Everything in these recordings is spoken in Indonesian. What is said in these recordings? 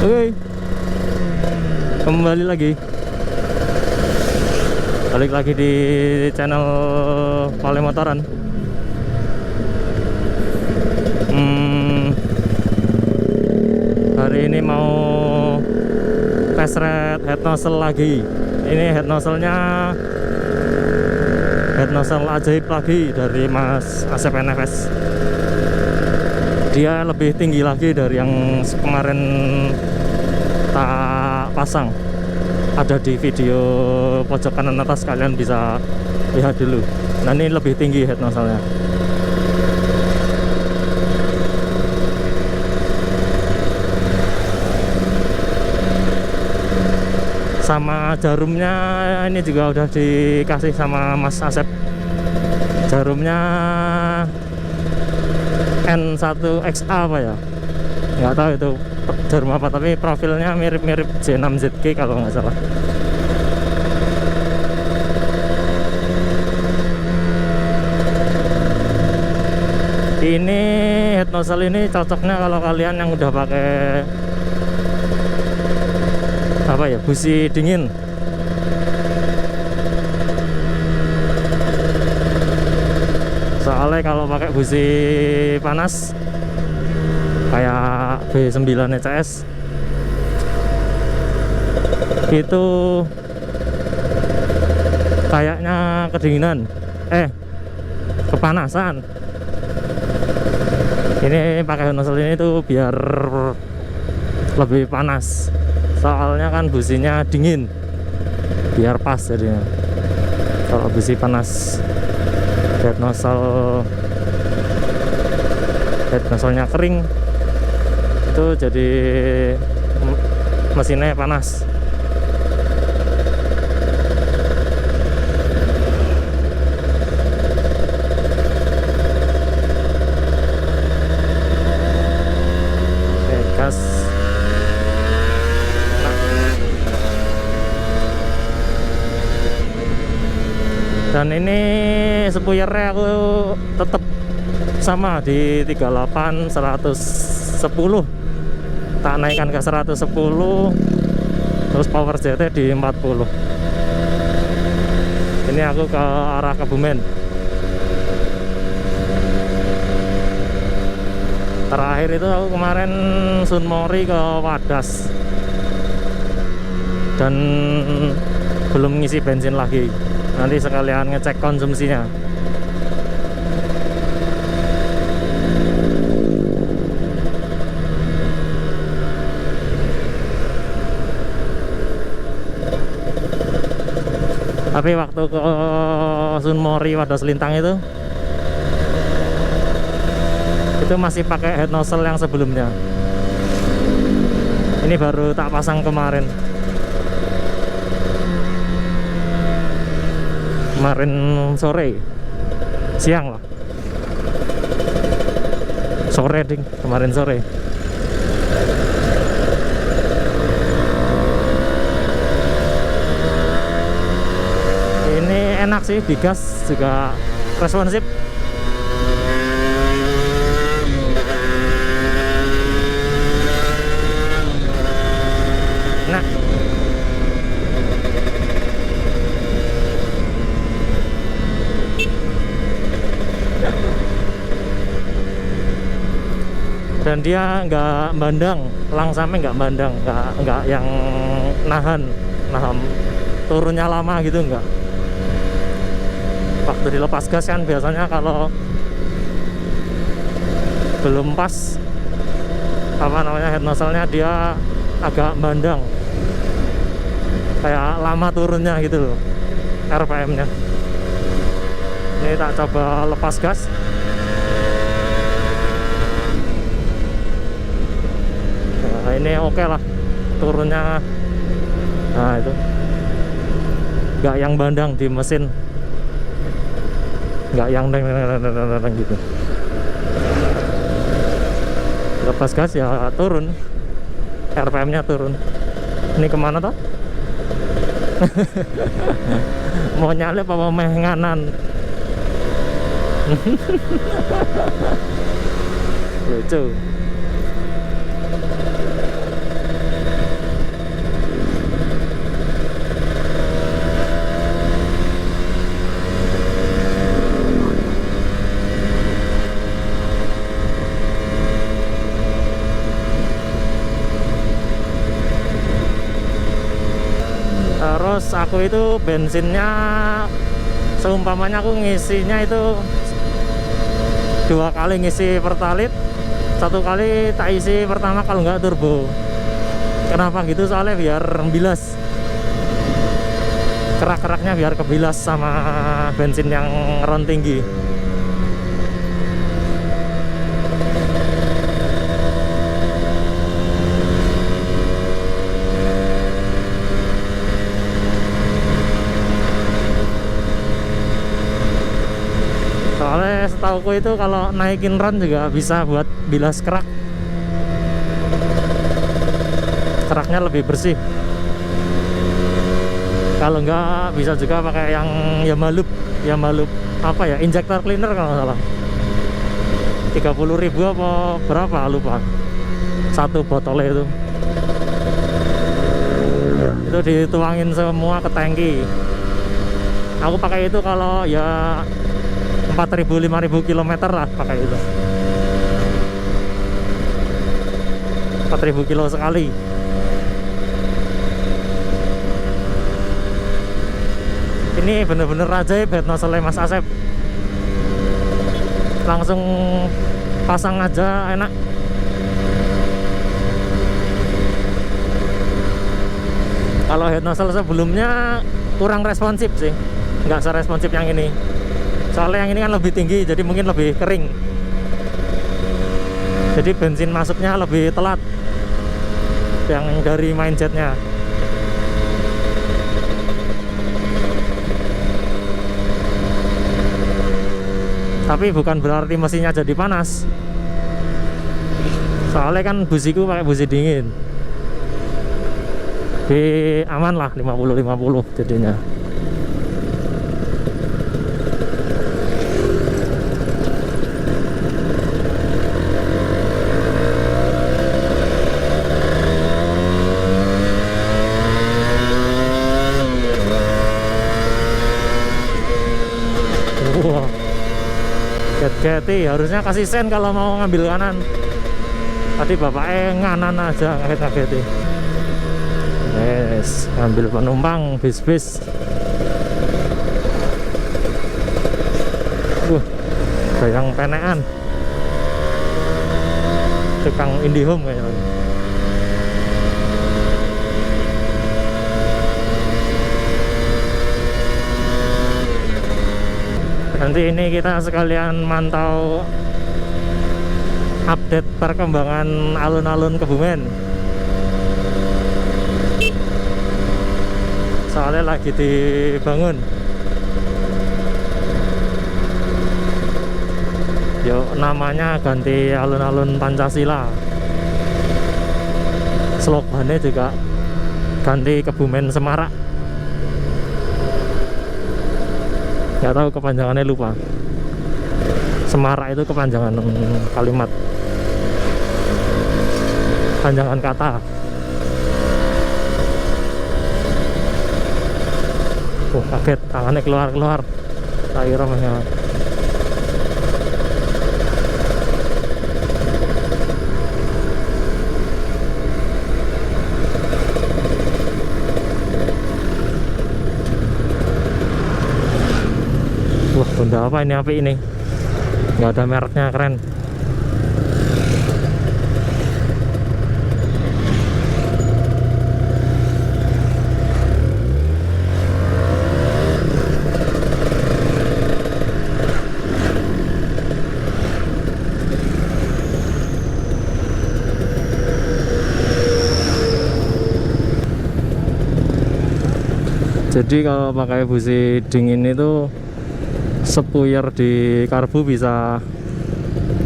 Oke, kembali lagi, balik lagi di channel Pale Motoran. Hari ini mau test ride head nozzle lagi. Ini head nozzle-nya head nozzle ajaib lagi dari Mas Asep NFS. Dia lebih tinggi lagi dari yang kemarin tak pasang. Ada di video pojok kanan atas, kalian bisa lihat dulu. Nah, ini lebih tinggi head nozzle-nya. Sama jarumnya ini juga udah dikasih sama Mas Asep. Jarumnya N1XA apa ya, nggak tahu itu jarum apa, tapi profilnya mirip-mirip J6ZG kalau nggak salah. Ini head nozzle ini cocoknya kalau kalian yang udah pakai apa ya, busi dingin. Soalnya kalau pakai busi panas kayak B9 ECS itu kayaknya kedinginan, kepanasan. Ini pakai nozzle ini tuh biar lebih panas, soalnya kan businya dingin, biar pas jadinya. Kalau busi panas, head nozzle-nya kering, itu jadi mesinnya panas. Oke, gas. Dan ini spoilernya aku tetap sama di 38 110, tak naikkan ke 110. Terus power JT di 40. Ini aku ke arah Kebumen. Terakhir itu aku kemarin Sunmori ke Wadas, dan belum ngisi bensin lagi. Nanti sekalian ngecek konsumsinya. Tapi waktu ke Sunmori Wadas Lintang itu masih pakai head nozzle yang sebelumnya. Ini baru tak pasang kemarin sore, siang lah, sore ding, kemarin sore. Ini enak sih, digas juga responsif. Nah, dan dia nggak bandang, langsamnya nggak bandang, nggak yang nahan turunnya lama gitu, nggak. Waktu dilepas gas kan biasanya kalau belum pas apa namanya head nozzle-nya, dia agak bandang, kayak lama turunnya gitu loh RPM-nya. Ini tak coba lepas gas. Nah, ini oke lah turunnya. Nah, itu nggak yang bandang di mesin, nggak yang gitu. Lepas gas ya turun, RPM-nya turun. Ini kemana toh? Mau nyalip apa meh nganan? Lucu. Terus aku itu bensinnya seumpamanya aku ngisinya itu 2 kali ngisi pertalit, 1 kali tak isi pertama kalau nggak turbo. Kenapa gitu? Soalnya biar bilas, kerak-keraknya biar kebilas sama bensin yang ron tinggi. Soalnya setauku itu kalau naikin ron juga bisa buat bilas kerak, keraknya lebih bersih. Kalau enggak bisa juga pakai yang Yamalub apa ya, injector cleaner kalau nggak salah, 30.000 apa berapa lupa, 1 botolnya itu dituangin semua ke tangki. Aku pakai itu kalau ya 4.000-5.000 km lah, pakai itu 4.000 kilo sekali. Ini bener-bener ajaib head nozzle Mas Asep, langsung pasang aja enak. Kalau head nozzle sebelumnya kurang responsif sih, nggak seresponsif yang ini. Soalnya yang ini kan lebih tinggi, jadi mungkin lebih kering, jadi bensin masuknya lebih telat yang dari main jetnya. Tapi bukan berarti mesinnya jadi panas, soalnya kan busiku pakai busi dingin. Aman lah, 50-50 jadinya. Wah, get-geti harusnya kasih sen kalau mau ngambil kanan. Tadi bapaknya nganan aja, ngaget-ngageti. Yes, ambil penumpang bis-bis. Bayang penekan, tukang IndiHome kayaknya. Nanti ini kita sekalian mantau update perkembangan alun-alun Kebumen. Soalnya lagi dibangun. Yuk, namanya ganti alun-alun Pancasila. Slogannya juga ganti Kebumen Semarak. Gak tahu kepanjangannya, lupa. Semarak itu kepanjangan kalimat, panjangan kata. Kaget, tangannya keluar tak kira menyala. Wah, Honda apa ini, api ini, nggak ada mereknya, keren. Jadi kalau pakai busi dingin itu sepuyer di karbu bisa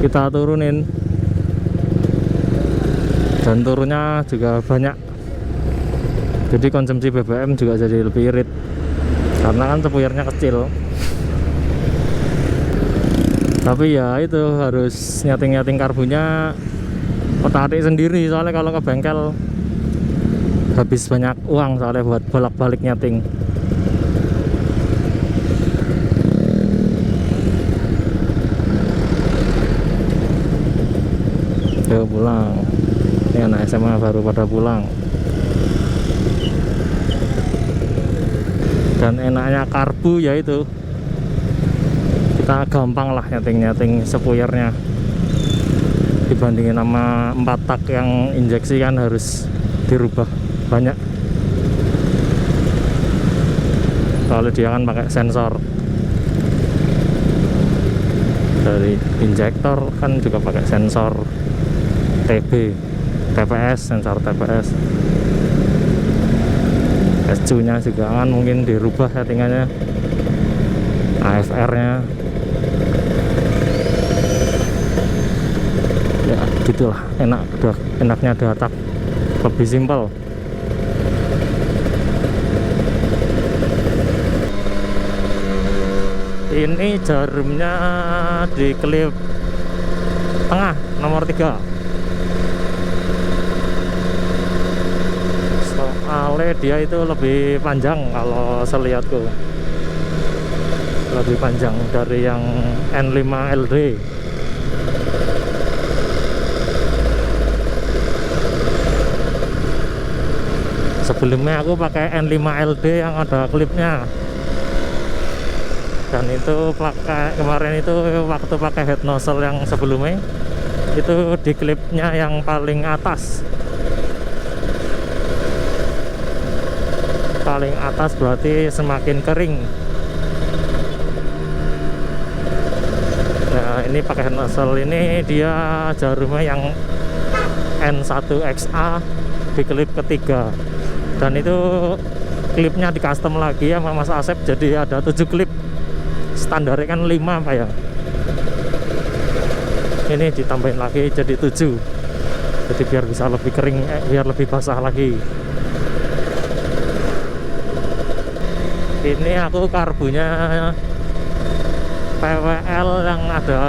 kita turunin, dan turunnya juga banyak. Jadi konsumsi BBM juga jadi lebih irit karena kan sepuyernya kecil. Tapi ya itu harus nyeting-nyeting karbunya otak-atik sendiri, soalnya kalau ke bengkel habis banyak uang soalnya buat bolak-balik nyeting. Yuk pulang, ini anak SMA baru pada pulang. Dan enaknya karbu yaitu kita gampang lah nyeting sepuyernya dibandingin sama 4 tak yang injeksi, kan harus dirubah banyak. Kalau dia kan pakai sensor dari injektor, kan juga pakai sensor TPS, sensor TPS. SCU nya juga kan mungkin dirubah settingannya, AFR nya ya gitulah. Enaknya ada tak lebih simpel. Ini jarumnya di klip tengah nomor 3. Soalnya dia itu lebih panjang, kalau selihatku lebih panjang dari yang N5 LD. Sebelumnya aku pakai N5 LD yang ada klipnya, dan itu kemarin itu waktu pakai head nozzle yang sebelumnya itu di klipnya yang paling atas. Paling atas berarti semakin kering. Nah, ini pakai head nozzle ini dia jarumnya yang N1XA di klip ketiga, dan itu klipnya di custom lagi sama Mas Asep, jadi ada 7 klip. Standarnya kan 5 apa ya, ini ditambahin lagi jadi 7, jadi biar bisa lebih kering, biar lebih basah lagi. Ini aku karbunya PWL yang ada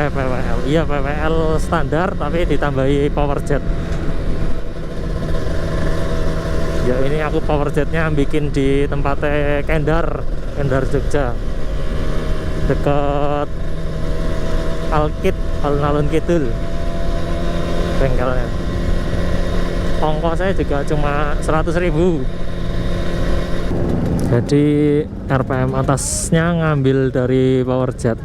PWL standar tapi ditambahi power jet. Ya ini aku power jetnya bikin di tempatnya Kendar Jogja, dekat alun-alun kidul bengkelnya. Ongkosnya juga cuma 100.000. Jadi RPM atasnya ngambil dari power jet,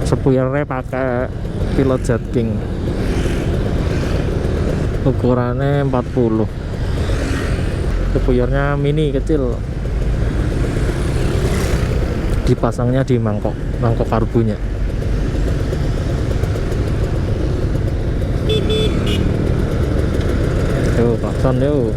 sepuyernya pakai Pilot Jet King, ukurannya 40, sepuyernya mini kecil, dipasangnya di mangkok karbunya. Yuk klakson yuk.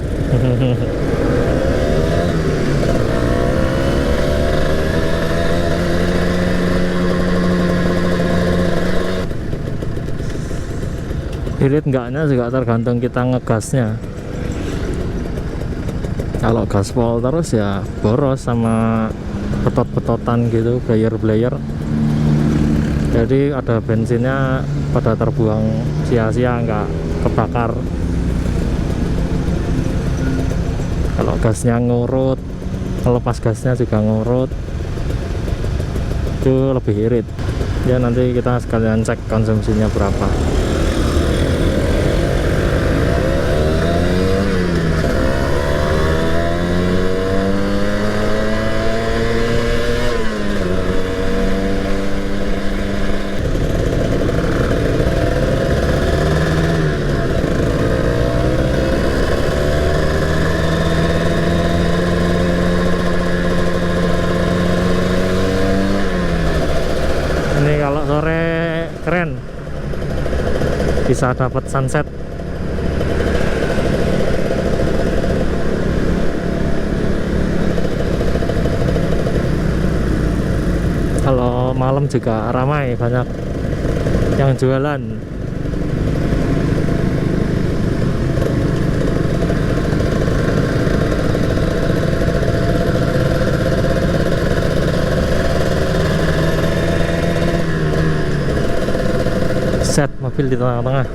Irit enggaknya juga tergantung kita ngegasnya. Kalau gaspol terus ya boros sama betot-betotan gitu, blayer. Jadi ada bensinnya pada terbuang sia-sia, nggak kebakar. Kalau gasnya ngurut, lepas gasnya juga ngurut, itu lebih irit. Ya nanti kita sekalian cek konsumsinya berapa. Kalau sore keren, bisa dapat sunset. Kalau malam juga ramai, banyak yang jualan. Set mobil di tengah-tengah.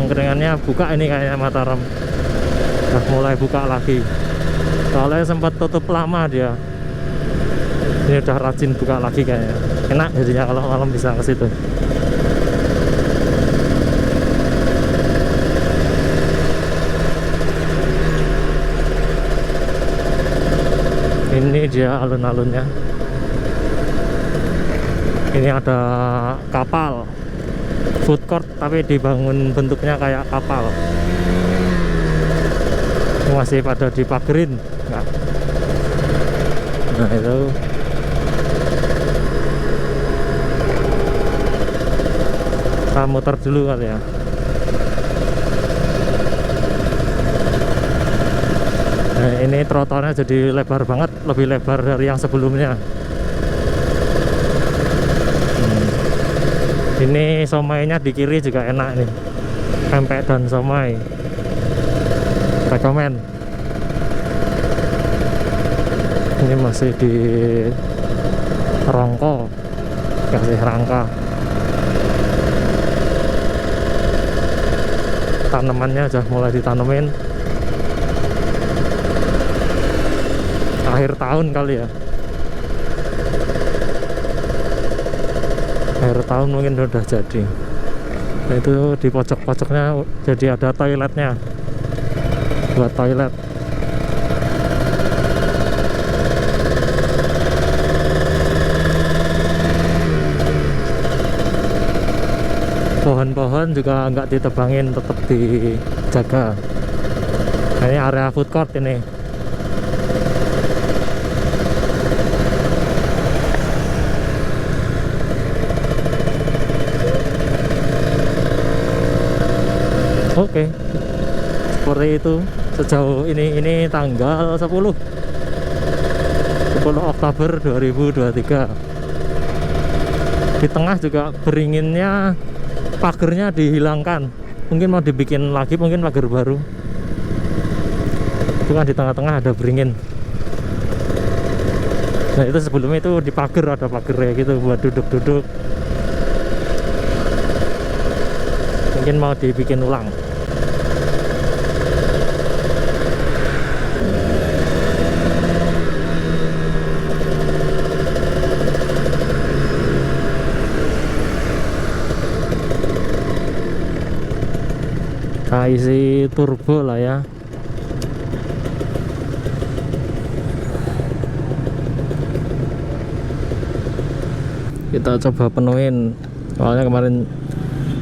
angkringannya buka ini kayaknya Mataram. Udah mulai buka lagi. Soalnya sempat tutup lama dia. Ini udah rajin buka lagi kayaknya. Enak jadinya kalau malam bisa ke situ. Ini dia alun-alunnya. Ini ada kapal food court tapi dibangun bentuknya kayak kapal. Masih pada dipagerin. Nah itu kita muter dulu kali ya. Nah, ini trotoarnya jadi lebar banget, lebih lebar dari yang sebelumnya. Ini somainya di kiri juga enak nih, pempek dan somai, rekomen. Ini masih di Rongko, kasih rangka. Tanamannya udah mulai ditanemin. Akhir tahun kali ya, akhir tahun mungkin udah jadi. Nah, itu di pojok-pojoknya jadi ada toiletnya buat toilet. Pohon-pohon juga nggak ditebangin, tetap dijaga. Nah, ini area food court ini. Oke, seperti itu sejauh ini tanggal 10 Oktober 2023. Di tengah juga beringinnya pagernya dihilangkan, mungkin mau dibikin lagi, mungkin pagar baru. Itu kan di tengah-tengah ada beringin. Nah itu sebelumnya itu di pagar, ada pagar kayak gitu buat duduk-duduk, mungkin mau dibikin ulang. Kita isi turbo lah ya. Kita coba penuhin, soalnya kemarin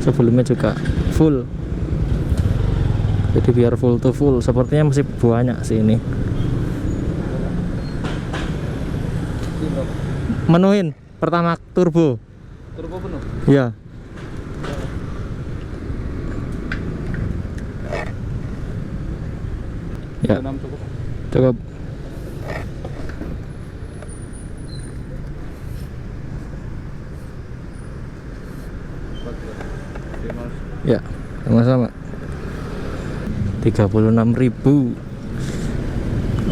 sebelumnya juga full, jadi biar full to full. Sepertinya masih banyak sih ini. Menuhin pertama turbo penuh ya. Ya, cukup. Ya, sama-sama. 36.000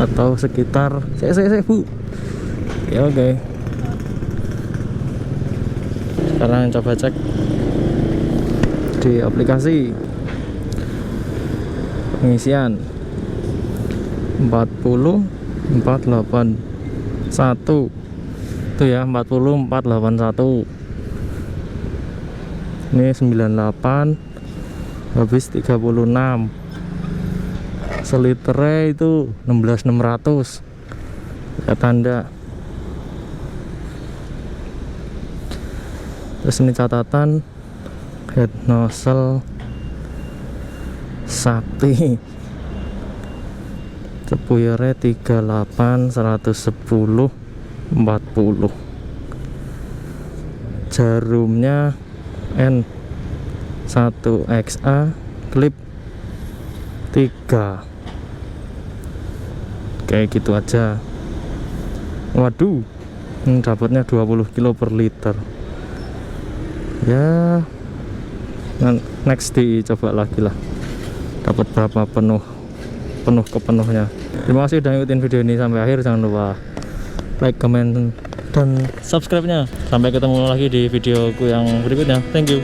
atau sekitar saya Bu. Ya oke. Sekarang coba cek di aplikasi pengisian 40.481 itu ya, 40.481. Ini 98 habis 36. Seliternya itu 16.600 ya, tanda. Terus ini catatan head nozzle Sakti, sepuyernya 38 110 40. Jarumnya N1XA, klip 3. Kayak gitu aja. Waduh, dapatnya 20 kilo per liter ya. Next dicoba lagi lah, dapat berapa penuh kepenuhnya. Terima kasih udah ngikutin video ini sampai akhir. Jangan lupa like, comment, dan subscribe nya. Sampai ketemu lagi di videoku yang berikutnya. Thank you.